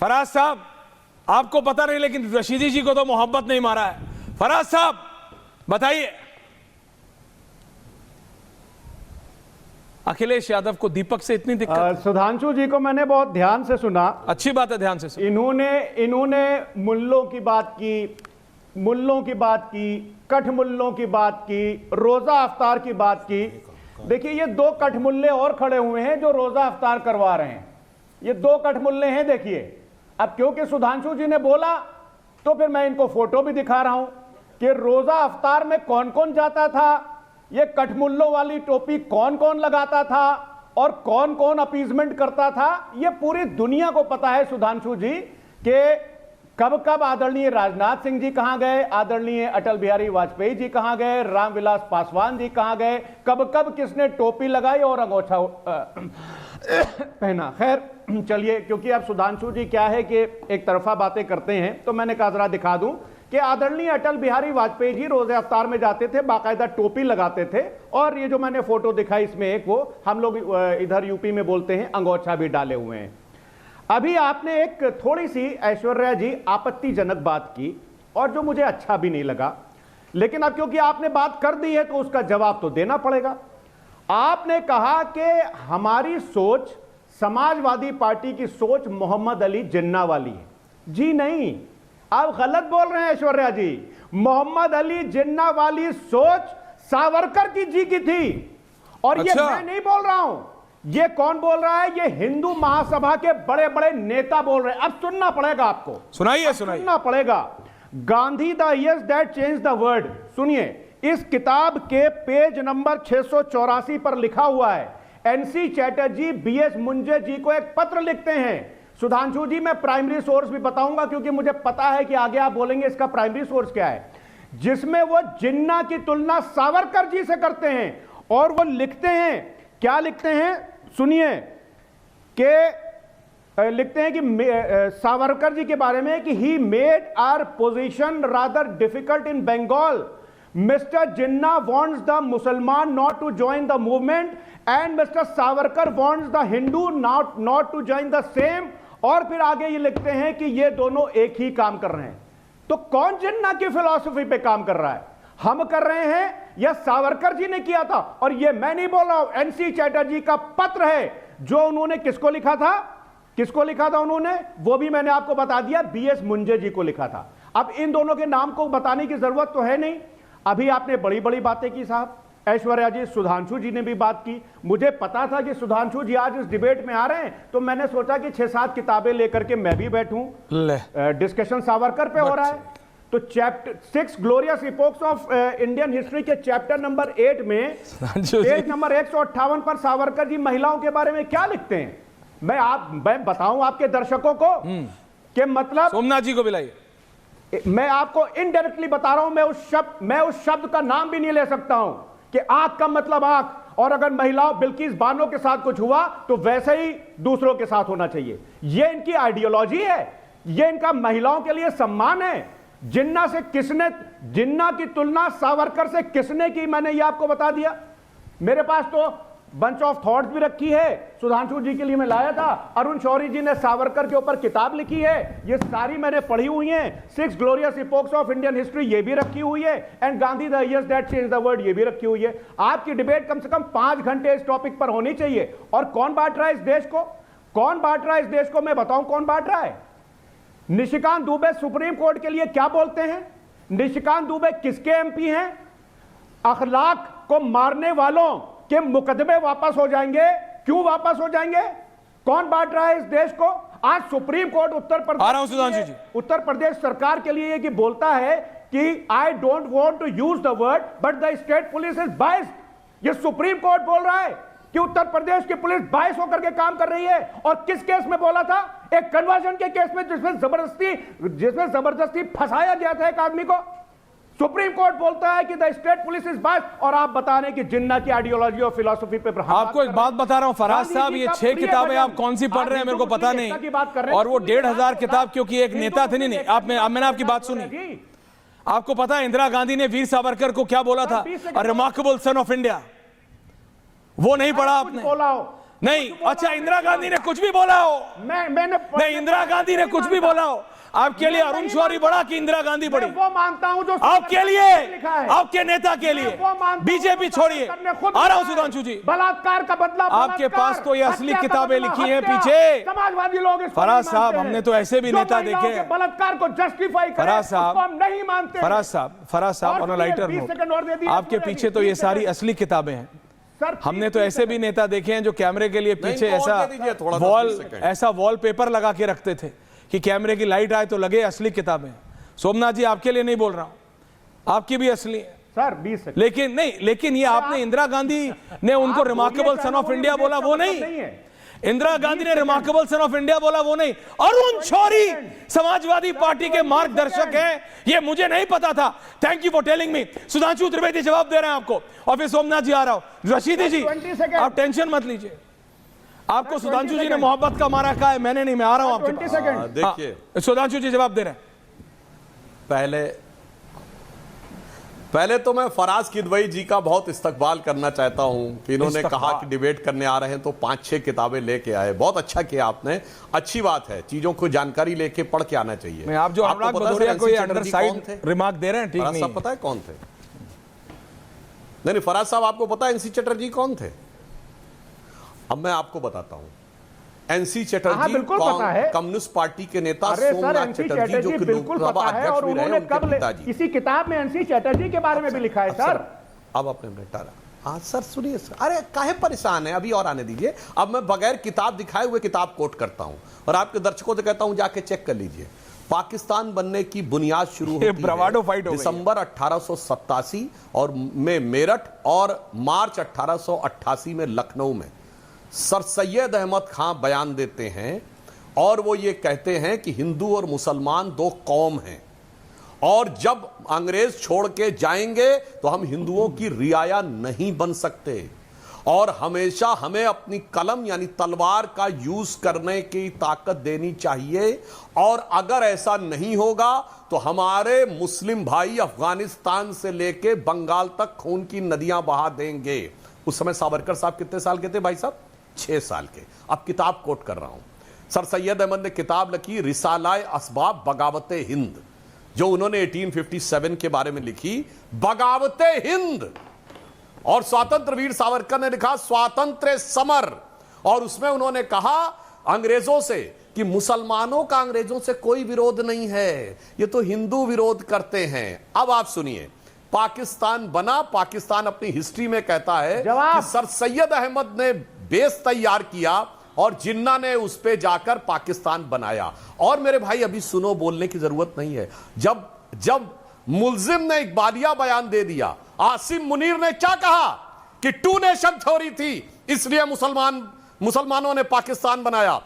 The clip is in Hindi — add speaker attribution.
Speaker 1: फराज साहब, आपको पता नहीं लेकिन रशीदी जी को तो मोहब्बत नहीं मारा है। फराज साहब बताइए, अखिलेश यादव को दीपक से इतनी दिक्कत?
Speaker 2: सुधांशु जी को मैंने बहुत ध्यान से सुना।
Speaker 1: अच्छी बात है, ध्यान से सुना।
Speaker 2: इन्होंने मुल्लों की बात की, मुल्लों की बात की, कठमुल्लों की बात की, रोजा अफ्तार की बात की। देखिए ये दो कठमुल्ले और खड़े हुए हैं जो रोजा अफ्तार करवा रहे हैं। ये दो कठमुल्ले हैं। देखिए अब क्योंकि सुधांशु जी ने बोला तो फिर मैं इनको फोटो भी दिखा रहा हूं कि रोजा अफ्तार में कौन कौन जाता था, ये कठमुल्लों वाली टोपी कौन कौन लगाता था और कौन कौन अपीजमेंट करता था। ये पूरी दुनिया को पता है सुधांशु जी कि कब कब आदरणीय राजनाथ सिंह जी कहां गए, आदरणीय अटल बिहारी वाजपेयी जी कहां गए, रामविलास पासवान जी कहां गए, कब कब किसने टोपी लगाई और अंगोछा पहना। खैर चलिए, क्योंकि अब सुधांशु जी क्या है कि एक तरफा बातें करते हैं तो मैंने कहा जरा दिखा दूं कि आदरणीय अटल बिहारी वाजपेयी जी रोजे अफ्तार में जाते थे, बाकायदा टोपी लगाते थे, और ये जो मैंने फोटो दिखाई इसमें एक वो हम लोग इधर यूपी में बोलते हैं अंगोछा भी डाले हुए हैं। अभी आपने एक थोड़ी सी ऐश्वर्या जी आपत्तिजनक बात की और जो मुझे अच्छा भी नहीं लगा, लेकिन अब क्योंकि आपने बात कर दी है तो उसका जवाब तो देना पड़ेगा। आपने कहा कि हमारी सोच, समाजवादी पार्टी की सोच मोहम्मद अली जिन्ना वाली है। जी नहीं, आप गलत बोल रहे हैं ऐश्वर्या जी। मोहम्मद अली जिन्ना वाली सोच सावरकर की जी की थी। और ये मैं नहीं बोल रहा हूं, ये कौन बोल रहा है? ये हिंदू महासभा के बड़े बड़े नेता बोल रहे हैं। अब सुनना पड़ेगा आपको,
Speaker 1: सुनाइए
Speaker 2: सुनना पड़ेगा। Gandhi the years that change the world, सुनिए, इस किताब के पेज नंबर 684 पर लिखा हुआ है। एनसी चैटर्जी बीएस मुंजे जी को एक पत्र लिखते हैं। सुधांशु जी मैं प्राइमरी सोर्स भी बताऊंगा क्योंकि मुझे पता है कि आगे आप बोलेंगे इसका प्राइमरी सोर्स क्या है, जिसमें वो जिन्ना की तुलना सावरकर जी से करते हैं। और वो लिखते हैं, क्या लिखते हैं सुनिए, कि लिखते हैं कि सावरकर जी के बारे में कि he made our position rather difficult in Bengal. Mister Jinnah wants the Musalman not to join the movement and mister Savarkar wants the Hindu not to join the same. और फिर आगे ये लिखते हैं कि ये दोनों एक ही काम कर रहे हैं। तो कौन जिन्ना की फिलॉसफी पे काम कर रहा है? हम कर रहे हैं या सावरकर जी ने किया था? और ये मैं नहीं बोल रहा हूं, एनसी चैटर्जी का पत्र है जो उन्होंने किसको लिखा था, किसको लिखा था उन्होंने, वो भी मैंने आपको बता दिया, बीएस मुंजे जी को लिखा था। अब इन दोनों के नाम को बताने की जरूरत तो है नहीं। अभी आपने बड़ी बड़ी बातें की साहब, ऐश्वर्या जी, सुधांशु जी ने भी बात की। मुझे पता था कि सुधांशु जी आज इस डिबेट में आ रहे हैं तो मैंने सोचा कि 6-7 किताबें लेकर के मैं भी बैठूं। डिस्कशन सावरकर पे हो रहा है तो chapter 6 glorious epochs of Indian history के चैप्टर नंबर 8 में पेज नंबर 158 पर सावरकर जी महिलाओं के बारे में क्या लिखते हैं। मैं बताऊं आपके दर्शकों को कि मतलब,
Speaker 1: सोमनाथ जी को बुलाइए।
Speaker 2: मैं आपको इनडायरेक्टली बता रहा हूं, मैं उस शब्द का नाम भी नहीं ले सकता हूं कि आंख का मतलब आंख, और अगर महिलाओं बिल्किस बानो के साथ कुछ हुआ तो वैसे ही दूसरों के साथ होना चाहिए। यह इनकी आइडियोलॉजी है, यह इनका महिलाओं के लिए सम्मान है। जिन्ना से किसने, जिन्ना की तुलना सावरकर से किसने की, मैंने ये आपको बता दिया। मेरे पास तो बंच ऑफ थॉट्स भी रखी है, सुधांशु जी के लिए मैं लाया था। अरुण शौरी जी ने सावरकर के ऊपर किताब लिखी है, ये सारी मैंने पढ़ी हुई हैं। 6 glorious epochs of Indian history ये भी रखी हुई है, and Gandhi the years that change the world ये भी रखी हुई है। आपकी डिबेट कम से कम 5 घंटे इस टॉपिक पर होनी चाहिए। और कौन बांट रहा है इस देश को, कौन बांट रहा है इस देश को, मैं बताऊं कौन बांट रहा है। निशिकांत दुबे सुप्रीम कोर्ट के लिए क्या बोलते हैं? निशिकांत दुबे किसके एमपी हैं? अखलाक को मारने वालों के मुकदमे वापस हो जाएंगे। क्यों वापस हो जाएंगे? कौन बांट रहा है इस देश को? आज सुप्रीम कोर्ट उत्तर प्रदेश सरकार के लिए कि बोलता है कि I don't want to use the word but the state police is biased. ये सुप्रीम कोर्ट बोल रहा है कि उत्तर प्रदेश की पुलिस बायस होकर के काम कर रही है। और किस केस में बोला था? एक कन्वर्जन के केस में, जिसमें जबरदस्ती फंसाया गया था एक आदमी को। सुप्रीम कोर्ट बोलता है कि the state police is biased, और आप बता रहे हैं कि जिन्ना की आइडियोलॉजी और फिलॉसफी पे
Speaker 1: आपको एक बात बता रहा हूं फराज साहब, ये 6 किताबें आप कौन सी पढ़ रहे हैं मेरे को पता नहीं, और वो 1500 किताब, क्योंकि एक नेता थे। नहीं मैंने आपकी बात सुनी। आपको पता है इंदिरा गांधी ने वीर सावरकर को क्या बोला था? A remarkable son of India. वो नहीं पढ़ा आपने? नहीं, अच्छा इंदिरा गांधी ने कुछ भी बोला हो,
Speaker 2: मैंने
Speaker 1: नहीं इंदिरा गांधी ने कुछ भी बोला हो, आपके लिए अरुण शौरी बड़ा कि इंदिरा गांधी बड़ी?
Speaker 2: वो मानता हूं जो
Speaker 1: आपके लिए, आपके नेता के लिए, बीजेपी छोड़िए, आ रहा हूं सुधांशु जी।
Speaker 2: बलात्कार का बदला
Speaker 1: आपके पास तो ये असली किताबें लिखी हैं पीछे।
Speaker 2: समाजवादी लोग
Speaker 1: फराज साहब, हमने तो ऐसे भी नेता देखे हैं
Speaker 2: बलात्कार को जस्टिफाई करें,
Speaker 1: फराज साहब,
Speaker 2: हम नहीं मानते।
Speaker 1: फराज साहब ऑन अ लाइटर नोट, आपके पीछे तो ये सारी असली किताबें हैं। हमने तो ऐसे भी नेता देखे हैं जो कैमरे के लिए पीछे ऐसा वॉलपेपर लगा के रखते थे कि कैमरे की लाइट आए तो लगे असली किताबें। सोमनाथ जी, आपके लिए नहीं बोल रहा हूं, आपकी भी असली है
Speaker 2: सर 20 सेकंड।
Speaker 1: लेकिन ये आपने इंदिरा गांधी ने उनको रिमार्केबल सन ऑफ इंडिया बोला, वो नहीं। इंदिरा गांधी ने रिमार्केबल सन ऑफ इंडिया बोला, वो नहीं। अरुण शौरी समाजवादी पार्टी के मार्गदर्शक हैं, ये मुझे नहीं पता था। Thank you for telling me. Sudhanshu Trivedi जवाब दे रहे हैं आपको, और फिर सोमनाथ जी आ रहा हूं। रशीदी जी, आप टेंशन मत लीजिए, आपको सुधांशु जी ने मोहब्बत का मारा कहा है, मैंने नहीं। मैं आ रहा हूं आपके पास।
Speaker 3: देखिए,
Speaker 1: सुधांशु जी जवाब दे रहे हैं।
Speaker 3: पहले तो मैं फराज किदवई जी का बहुत इस्तकबाल करना चाहता हूं कि इन्होंने कहा कि डिबेट करने आ रहे हैं तो 5-6 किताबें लेके आए। बहुत अच्छा किया आपने, अच्छी बात है, चीजों को जानकारी लेके पढ़ के आना चाहिए।
Speaker 1: मैं आप जो अनुराग भदौरिया को ये अंडरसाइड रिमार्क दे रहे हैं, ठीक नहीं है।
Speaker 3: पता है कौन थे? नहीं, फराज साहब, आपको पता है एनसी चटर्जी कौन थे? अब मैं आपको बताता हूं। एनसी चटर्जी कम्युनिस्ट पार्टी के नेता सोमनाथ चटर्जी जो कि लोकसभा अध्यक्ष भी रहे, उनके पिताजी।
Speaker 2: इसी किताब में एनसी चटर्जी के बारे में भी लिखा है सर।
Speaker 3: अब आपने निपटारा। हाँ सर, सुनिए सर, अरे काहे परेशान है, अभी और आने दीजिए। अब मैं बगैर किताब दिखाए हुए किताब कोट करता हूं और आपके दर्शकों से कहता हूं जाके चेक कर लीजिए। पाकिस्तान बनने की बुनियाद शुरू होती है दिसंबर 1887 और में मेरठ और मार्च 1888 में लखनऊ में। सर सैयद अहमद खां बयान देते हैं और वो ये कहते हैं कि हिंदू और मुसलमान दो कौम हैं और जब अंग्रेज छोड़ के जाएंगे तो हम हिंदुओं की रियाया नहीं बन सकते और हमेशा हमें अपनी कलम यानी तलवार का यूज करने की ताकत देनी चाहिए और अगर ऐसा नहीं होगा तो हमारे मुस्लिम भाई अफगानिस्तान से लेके बंगाल तक खून की नदियां बहा देंगे। उस समय सावरकर साहब कितने साल के थे भाई साहब? 6 साल के। अब किताब कोट कर रहा हूं। सर सैयद अहमद ने किताब लिखी रिसालाए असबाब बगावते हिंद, जो उन्होंने 1857 के बारे में लिखी, बगावते हिंद। और स्वतंत्र वीर सावरकर ने लिखा स्वातंत्र्य समर, और उसमें उन्होंने कहा अंग्रेजों से कि मुसलमानों का अंग्रेजों से कोई विरोध नहीं है, ये तो हिंदू विरोध करते हैं। अब आप सुनिए, पाकिस्तान बना, पाकिस्तान अपनी हिस्ट्री में कहता है कि सर सैयद अहमद ने बेस तैयार किया और जिन्ना ने उस पे जाकर पाकिस्तान बनाया। और मेरे भाई अभी सुनो, बोलने की जरूरत नहीं है। जब मुल्जिम ने इकबालिया बयान दे दिया, आसिम मुनीर ने क्या कहा कि 2 नेशन थ्योरी थी, इसलिए मुसलमानों ने पाकिस्तान बनाया।